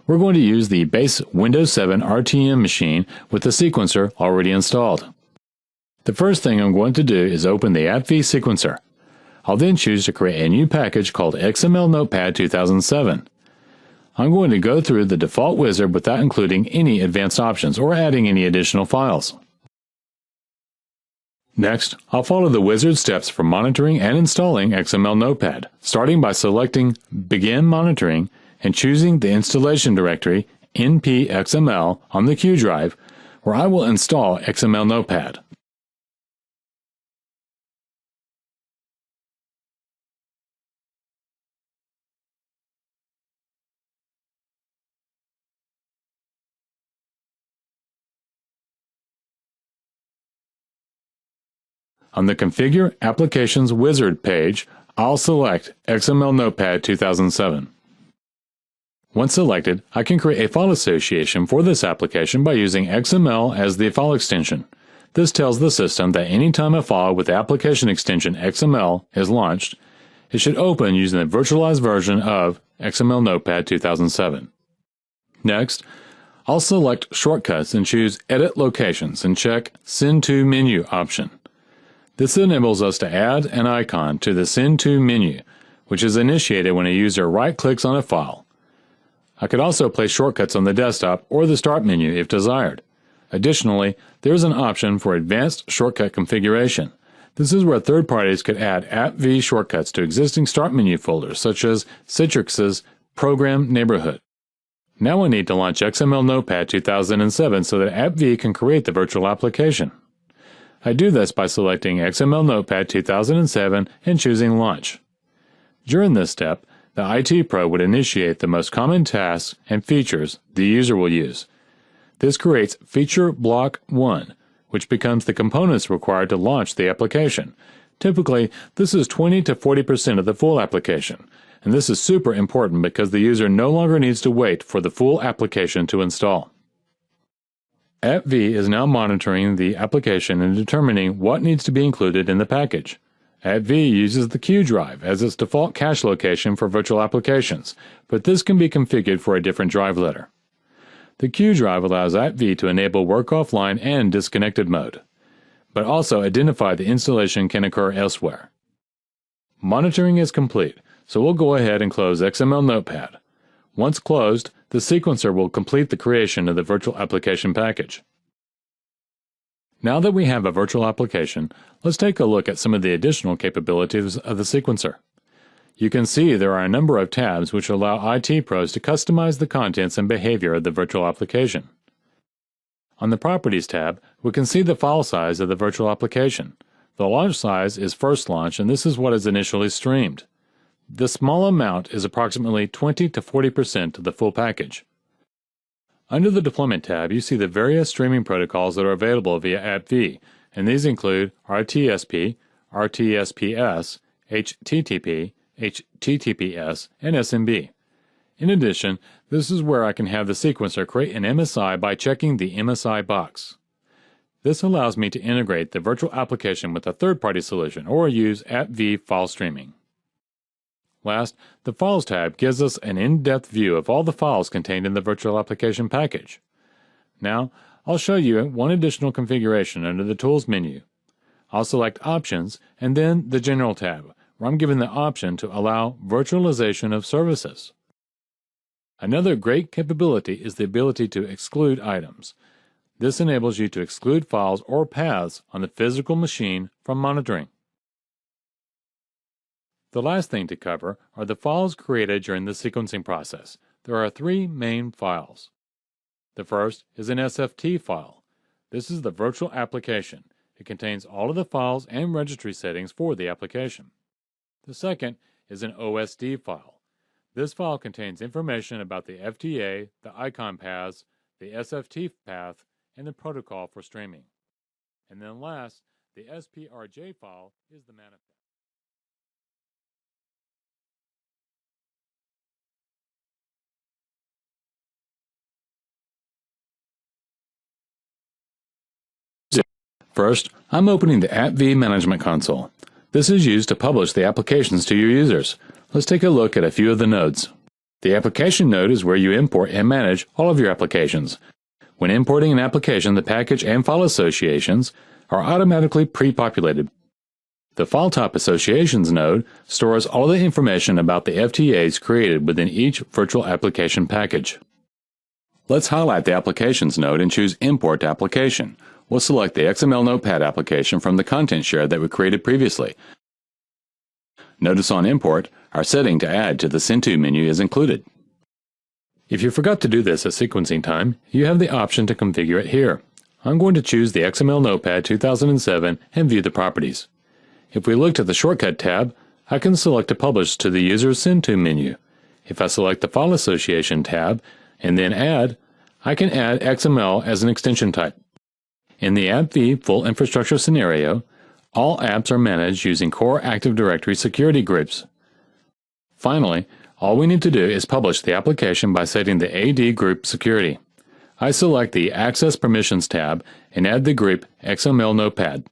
we're going to use the base Windows 7 RTM machine with the sequencer already installed. The first thing I'm going to do is open the AppV sequencer. I'll then choose to create a new package called XML Notepad 2007. I'm going to go through the default wizard without including any advanced options or adding any additional files. Next, I'll follow the wizard steps for monitoring and installing XML Notepad, starting by selecting Begin Monitoring and choosing the installation directory npxml on the Q drive, where I will install XML Notepad. On the Configure Applications Wizard page, I'll select XML Notepad 2007. Once selected, I can create a file association for this application by using XML as the file extension. This tells the system that anytime a file with the application extension XML is launched, it should open using the virtualized version of XML Notepad 2007. Next, I'll select Shortcuts and choose Edit Locations and check Send to Menu option. This enables us to add an icon to the Send to menu, which is initiated when a user right-clicks on a file. I could also place shortcuts on the desktop or the Start menu if desired. Additionally, there is an option for Advanced Shortcut Configuration. This is where third parties could add AppV shortcuts to existing Start menu folders, such as Citrix's Program Neighborhood. Now I need to launch XML Notepad 2007 so that AppV can create the virtual application. I do this by selecting XML Notepad 2007 and choosing Launch. During this step, the IT Pro would initiate the most common tasks and features the user will use. This creates Feature Block 1, which becomes the components required to launch the application. Typically, this is 20 to 40% of the full application, and this is super important because the user no longer needs to wait for the full application to install. AppV is now monitoring the application and determining what needs to be included in the package. AppV uses the Q drive as its default cache location for virtual applications, but this can be configured for a different drive letter. The Q drive allows AppV to enable work offline and disconnected mode, but also identify the installation can occur elsewhere. Monitoring is complete, so we'll go ahead and close XML Notepad. Once closed, the sequencer will complete the creation of the virtual application package. Now that we have a virtual application, let's take a look at some of the additional capabilities of the sequencer. You can see there are a number of tabs which allow IT pros to customize the contents and behavior of the virtual application. On the Properties tab, we can see the file size of the virtual application. The launch size is first launch, and this is what is initially streamed. The small amount is approximately 20 to 40% of the full package. Under the Deployment tab, you see the various streaming protocols that are available via AppV, and these include RTSP, RTSPS, HTTP, HTTPS, and SMB. In addition, this is where I can have the sequencer create an MSI by checking the MSI box. This allows me to integrate the virtual application with a third-party solution or use AppV file streaming. Last, the Files tab gives us an in-depth view of all the files contained in the virtual application package. Now, I'll show you one additional configuration under the Tools menu. I'll select Options and then the General tab, where I'm given the option to allow virtualization of services. Another great capability is the ability to exclude items. This enables you to exclude files or paths on the physical machine from monitoring. The last thing to cover are the files created during the sequencing process. There are three main files. The first is an SFT file. This is the virtual application. It contains all of the files and registry settings for the application. The second is an OSD file. This file contains information about the FTA, the icon paths, the SFT path, and the protocol for streaming. And then last, the SPRJ file is the manifest. First, I'm opening the AppV Management Console. This is used to publish the applications to your users. Let's take a look at a few of the nodes. The application node is where you import and manage all of your applications. When importing an application, the package and file associations are automatically pre-populated. The File Type Associations node stores all the information about the FTAs created within each virtual application package. Let's highlight the Applications node and choose Import Application. We'll select the XML Notepad application from the content share that we created previously. Notice on Import, our setting to add to the Send To menu is included. If you forgot to do this at sequencing time, you have the option to configure it here. I'm going to choose the XML Notepad 2007 and view the properties. If we look to the Shortcut tab, I can select to publish to the user's Send To menu. If I select the File Association tab and then Add, I can add XML as an extension type. In the AppV full infrastructure scenario, all apps are managed using core Active Directory security groups. Finally, all we need to do is publish the application by setting the AD group security. I select the Access Permissions tab and add the group XML Notepad.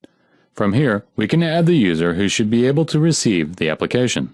From here, we can add the user who should be able to receive the application.